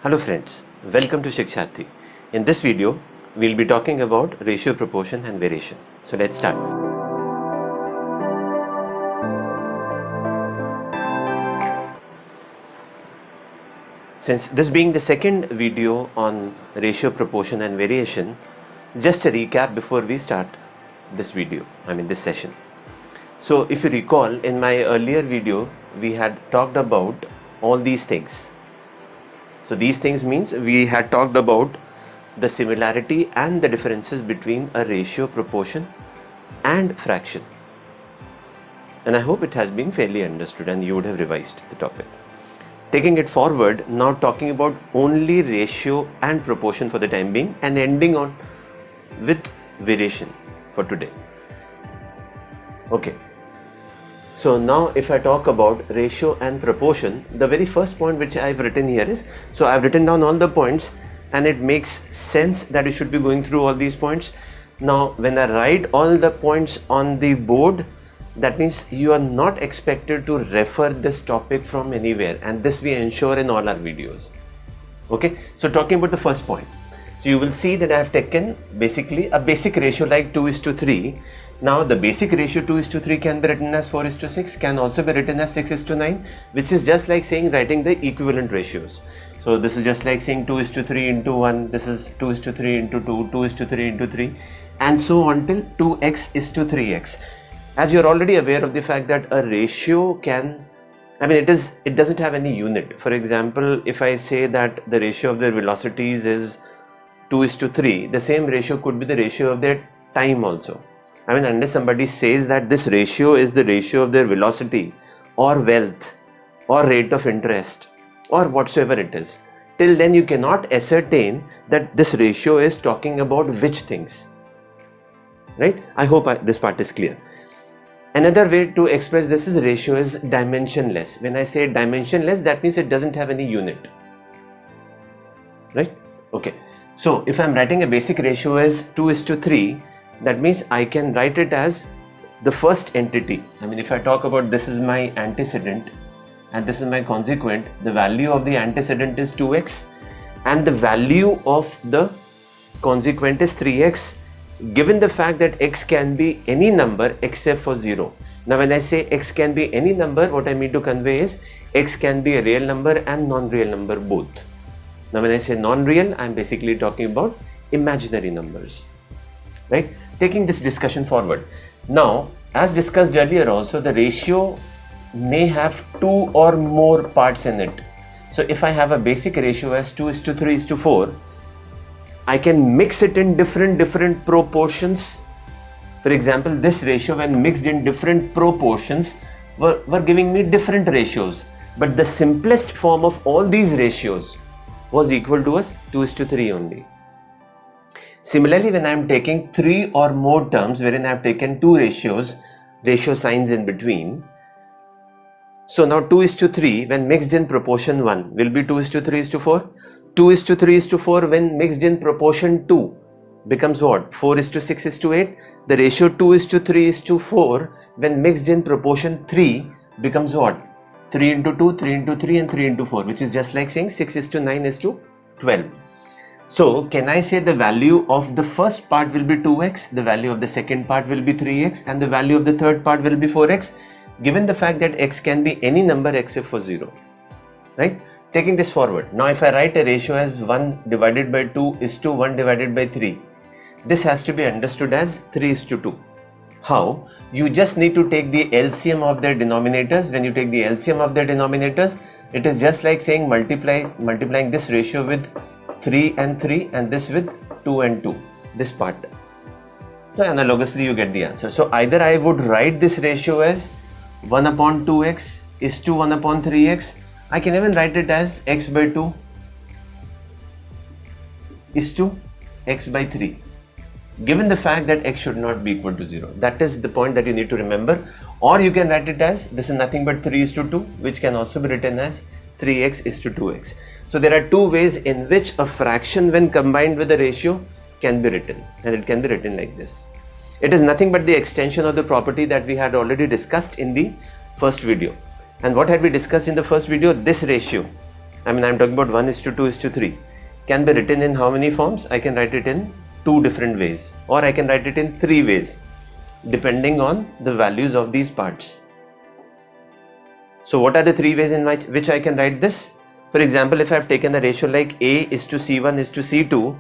Hello friends, welcome to Shiksharthi. In this video, we'll be talking about ratio, proportion and variation. So let's start. Since this being the second video on ratio, proportion and variation, just a recap before we start this session. So if you recall, in my earlier video, we had talked about all these things. So these things means we had talked about the similarity and the differences between a ratio, proportion and fraction. And I hope it has been fairly understood and you would have revised the topic. Taking it forward, now talking about only ratio and proportion for the time being and ending on with variation for today. Okay. So now if I talk about ratio and proportion, the very first point which I've written here is, so I've written down all the points and it makes sense that you should be going through all these points. Now when I write all the points on the board, that means you are not expected to refer this topic from anywhere, and this we ensure in all our videos. Okay, so talking about the first point. So you will see that I have taken basically a basic ratio like 2:3. Now the basic ratio 2:3 can be written as 4:6, can also be written as 6:9, which is just like saying writing the equivalent ratios. So this is just like saying 2:3 into 1, this is 2:3 into 2, 2:3 into 3, and so on till 2x:3x. As you're already aware of the fact that a ratio it doesn't have any unit. For example, if I say that the ratio of their velocities is 2:3, the same ratio could be the ratio of their time also. Unless somebody says that this ratio is the ratio of their velocity or wealth or rate of interest or whatsoever it is, till then you cannot ascertain that this ratio is talking about which things. Right? I hope this part is clear. Another way to express this is ratio is dimensionless. When I say dimensionless, that means it doesn't have any unit. Right? Okay. So if I'm writing a basic ratio as 2:3, that means I can write it as the first entity. If I talk about this is my antecedent and this is my consequent, the value of the antecedent is 2x and the value of the consequent is 3x, given the fact that x can be any number except for 0. Now when I say x can be any number, what I mean to convey is x can be a real number and non-real number both. Now when I say non-real, I'm basically talking about imaginary numbers. Right? Taking this discussion forward. Now, as discussed earlier also, the ratio may have 2 or more parts in it. So if I have a basic ratio as 2:3:4, I can mix it in different proportions. For example, this ratio when mixed in different proportions were giving me different ratios. But the simplest form of all these ratios was equal to us 2:3 only. Similarly, when I am taking 3 or more terms wherein I have taken two ratio signs in between. So now 2:3 when mixed in proportion 1 will be 2:3:4. 2:3:4 when mixed in proportion 2 becomes what? 4:6:8. The ratio 2:3:4 when mixed in proportion 3 becomes what? 3:2, 3:3 and 3:4, which is just like saying 6:9:12. So can I say the value of the first part will be 2x, the value of the second part will be 3x and the value of the third part will be 4x, given the fact that x can be any number except for 0. Right? Taking this forward. Now if I write a ratio as 1 divided by 2 is to 1 divided by 3, this has to be understood as 3:2. How? You just need to take the LCM of their denominators. When you take the LCM of their denominators, it is just like saying multiplying this ratio with 3 and 3 and this with 2 and 2, this part. So analogously you get the answer. So either I would write this ratio as 1/2x is to 1/3x. I can even write it as x by 2 is to x by 3, given the fact that x should not be equal to 0. That is the point that you need to remember. Or you can write it as this is nothing but 3:2, which can also be written as 3x:2x. So there are two ways in which a fraction when combined with a ratio can be written, and it can be written like this. It is nothing but the extension of the property that we had already discussed in the first video. And what had we discussed in the first video? This ratio I mean I'm talking about 1:2:3, can be written in how many forms? I can write it in 2 different ways, or I can write it in 3 ways depending on the values of these parts. So what are the 3 ways in which I can write this? For example, if I have taken a ratio like A:C1:C2,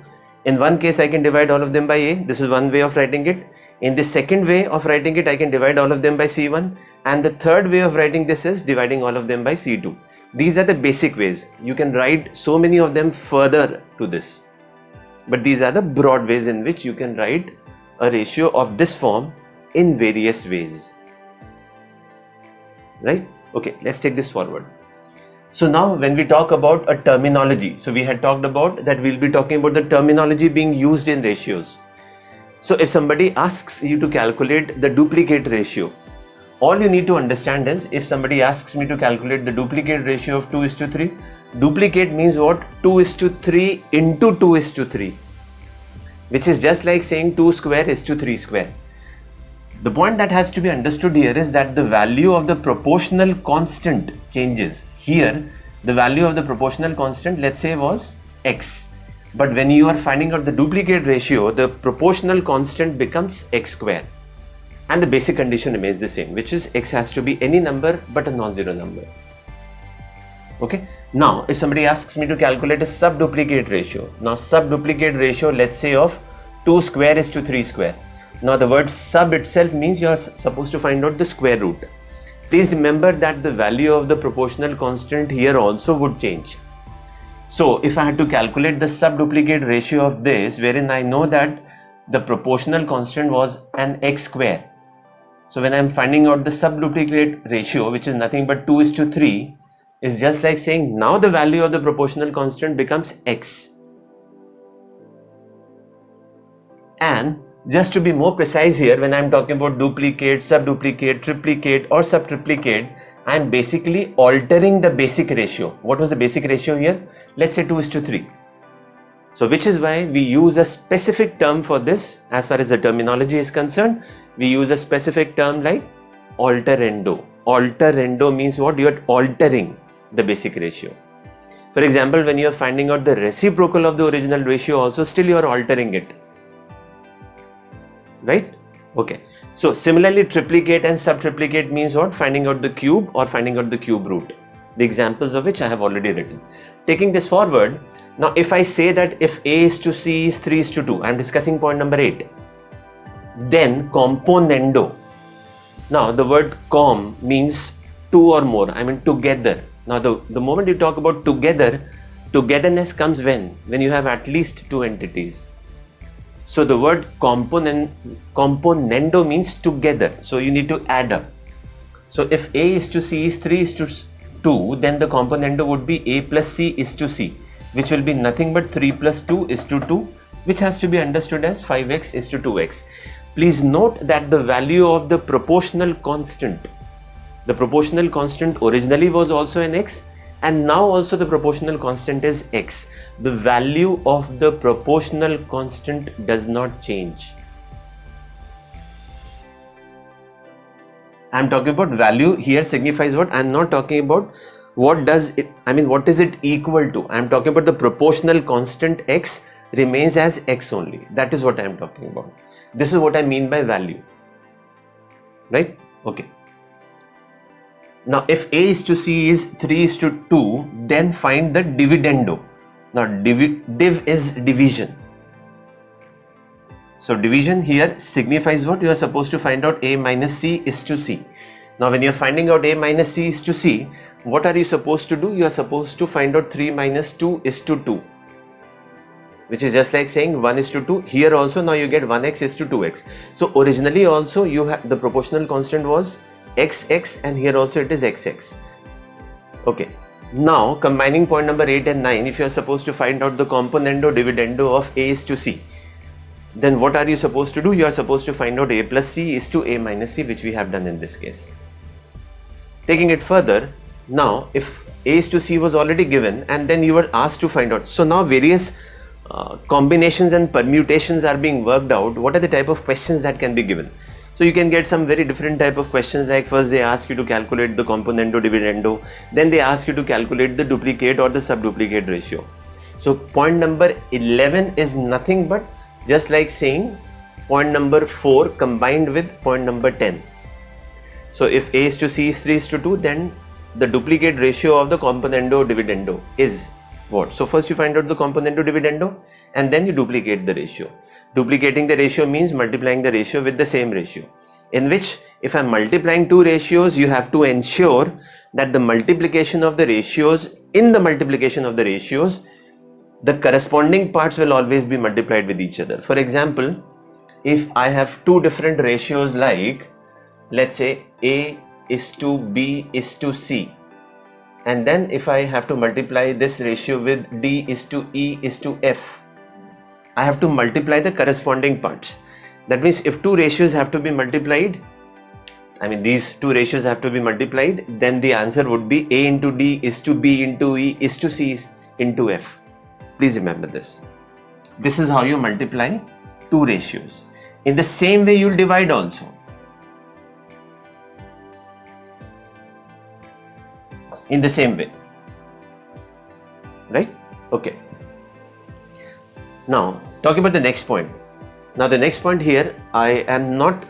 in one case I can divide all of them by A. This is one way of writing it. In the second way of writing it, I can divide all of them by C1, and the third way of writing this is dividing all of them by C2. These are the basic ways. You can write so many of them further to this, but these are the broad ways in which you can write a ratio of this form in various ways, right? Okay, let's take this forward. So now when we talk about a terminology, so we had talked about that we'll be talking about the terminology being used in ratios. So if somebody asks you to calculate the duplicate ratio, all you need to understand is, if somebody asks me to calculate the duplicate ratio of 2:3, duplicate means what? 2:3 into 2:3, which is just like saying 2 square is to 3 square. The point that has to be understood here is that the value of the proportional constant changes. Here, the value of the proportional constant, let's say, was x. But when you are finding out the duplicate ratio, the proportional constant becomes x square. And the basic condition remains the same, which is x has to be any number but a non-zero number. Okay. Now, if somebody asks me to calculate a subduplicate ratio, now subduplicate ratio, let's say, of 2 square is to 3 square. Now the word sub itself means you are supposed to find out the square root. Please remember that the value of the proportional constant here also would change. So if I had to calculate the subduplicate ratio of this, wherein I know that the proportional constant was an x square. So when I am finding out the subduplicate ratio, which is nothing but 2:3, is just like saying now the value of the proportional constant becomes x. And just to be more precise here, when I am talking about duplicate, subduplicate, triplicate or subtriplicate, I am basically altering the basic ratio. What was the basic ratio here? Let's say 2:3. So which is why we use a specific term for this. As far as the terminology is concerned, we use a specific term like alternendo. Alternendo means what? You are altering the basic ratio. For example, when you are finding out the reciprocal of the original ratio also, still you are altering it. Right? Okay. So similarly, triplicate and subtriplicate means what? Finding out the cube or finding out the cube root. The examples of which I have already written. Taking this forward, now if I say that if A:C is 3:2, I am discussing point number 8. Then componendo. Now the word com means two or more, I mean together. Now the moment you talk about together, togetherness comes when you have at least two entities. So the word componendo means together. So you need to add up. So if A:C is 3:2, then the componendo would be A plus C is to C, which will be nothing but 3 plus 2 is to 2, which has to be understood as 5x is to 2x. Please note that the value of the proportional constant originally was also an x, and now also the proportional constant is x. The value of the proportional constant does not change. I am talking about value here signifies what? I am not talking about what does it, I mean what is it equal to. I am talking about the proportional constant x remains as x only. That is what I am talking about. This is what I mean by value. Right? Okay. Now if A:C is 3:2, then find the dividendo. Now div is division. So division here signifies what? You are supposed to find out A minus C is to C. Now when you are finding out A minus C is to C, what are you supposed to do? You are supposed to find out 3 minus 2 is to 2, which is just like saying 1 is to 2. Here also now you get 1x is to 2x. So originally also you have the proportional constant was xx, and here also it is xx. Okay. Now combining point number 8 and 9, if you are supposed to find out the componendo dividendo of A:C, then what are you supposed to do? You are supposed to find out A plus C is to A minus C, which we have done in this case. Taking it further, now if A:C was already given and then you were asked to find out. So now various combinations and permutations are being worked out. What are the type of questions that can be given? So you can get some very different type of questions, like first they ask you to calculate the componendo dividendo, then they ask you to calculate the duplicate or the subduplicate ratio. So point number 11 is nothing but just like saying point number 4 combined with point number 10. So if A is to C is 3 is to 2, then the duplicate ratio of the componendo dividendo is what? So first you find out the componendo dividendo and then you duplicate the ratio. Duplicating the ratio means multiplying the ratio with the same ratio, in which if I'm multiplying two ratios, you have to ensure that the multiplication of the ratios, in the multiplication of the ratios, the corresponding parts will always be multiplied with each other. For example, if I have two different ratios, like let's say A is to B is to C, and then if I have to multiply this ratio with D is to E is to F, I have to multiply the corresponding parts. That means if two ratios have to be multiplied, I mean these two ratios have to be multiplied, then the answer would be A into D is to B into E is to C into F. Please remember this. This is how you multiply two ratios. In the same way, you'll divide also. In the same way, right? Okay. Now, talking about the next point. Now, the next point here, I am not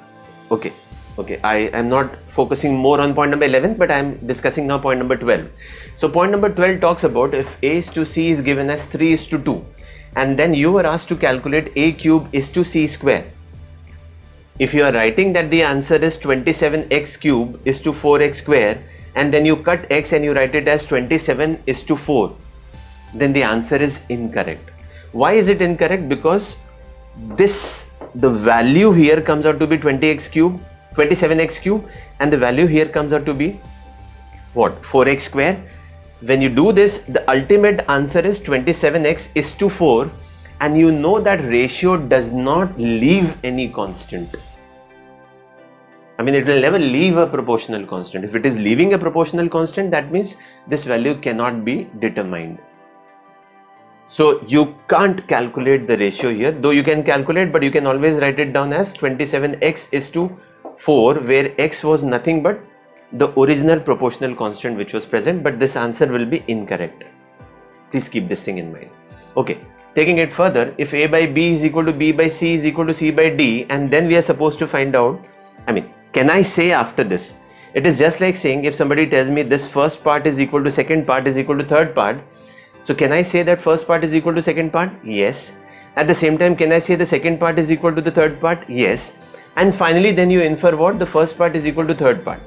focusing more on point number 11, but I am discussing now point number 12. So, point number 12 talks about if A is to C is given as 3 is to 2, and then you were asked to calculate A cube is to C square. If you are writing that the answer is 27x cube is to 4x square, and then you cut x and you write it as 27 is to 4, then the answer is incorrect. Why is it incorrect? Because the value here comes out to be 27x cube, and the value here comes out to be what? 4x square. When you do this, the ultimate answer is 27x is to 4, and you know that ratio does not leave any constant. I mean, it will never leave a proportional constant. If it is leaving a proportional constant, that means this value cannot be determined. So you can't calculate the ratio here, though you can calculate, but you can always write it down as 27x is to 4, where x was nothing but the original proportional constant which was present, but this answer will be incorrect. Please keep this thing in mind. Okay, taking it further, if A by B is equal to B by C is equal to C by D, and then we are supposed to find out, can I say after this? It is just like saying if somebody tells me this first part is equal to second part is equal to third part. So can I say that first part is equal to second part? Yes. At the same time, can I say the second part is equal to the third part? Yes. And finally, then you infer what? The first part is equal to third part.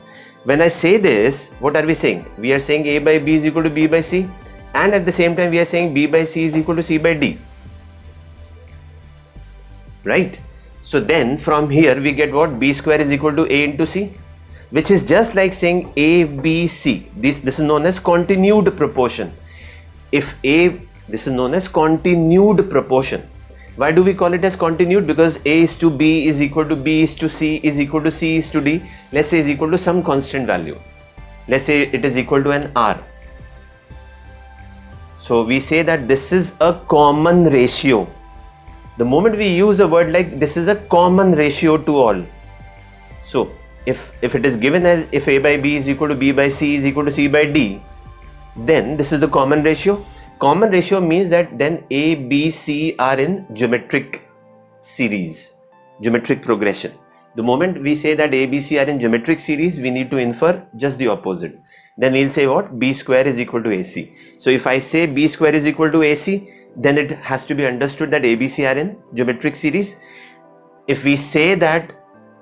When I say this, what are we saying? We are saying A by B is equal to B by C, and at the same time we are saying B by C is equal to C by D. Right? So then from here we get what? B square is equal to A into C, which is just like saying A, B, C. This is known as continued proportion. If A, this is known as continued proportion. Why do we call it as continued? Because A is to B is equal to B is to C is equal to C is to D. Let's say is equal to some constant value. Let's say it is equal to an R. So we say that this is a common ratio. The moment we use a word like this is a common ratio to all. So if it is given as if A by B is equal to B by C is equal to C by D, then this is the common ratio. Common ratio means that then A, B, C are in geometric series, geometric progression. The moment we say that A, B, C are in geometric series, we need to infer just the opposite. Then we'll say what? B square is equal to AC. So if I say B square is equal to AC, then it has to be understood that A, B, C are in geometric series. If we say that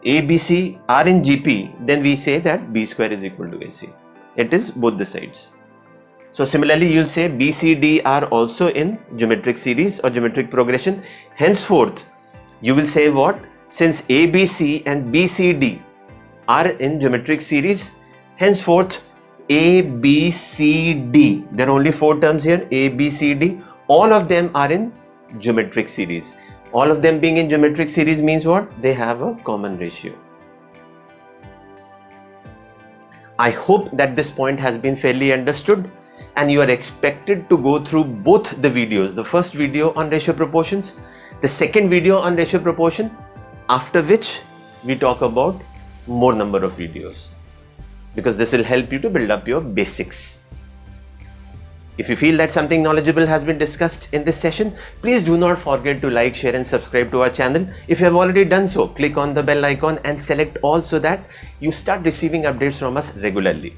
A, B, C are in GP, then we say that B square is equal to AC. It is both the sides. So similarly, you'll say B, C, D are also in geometric series or geometric progression. Henceforth, you will say what? Since A, B, C and B, C, D are in geometric series, henceforth A, B, C, D, there are only 4 terms here, A, B, C, D, all of them are in geometric series. All of them being in geometric series means what? They have a common ratio. I hope that this point has been fairly understood, and you are expected to go through both the videos, the first video on ratio proportions, the second video on ratio proportion, after which we talk about more number of videos, because this will help you to build up your basics. If you feel that something knowledgeable has been discussed in this session, please do not forget to like, share and subscribe to our channel. If you have already done so, click on the bell icon and select all so that you start receiving updates from us regularly.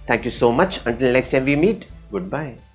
Thank you so much. Until next time we meet, goodbye.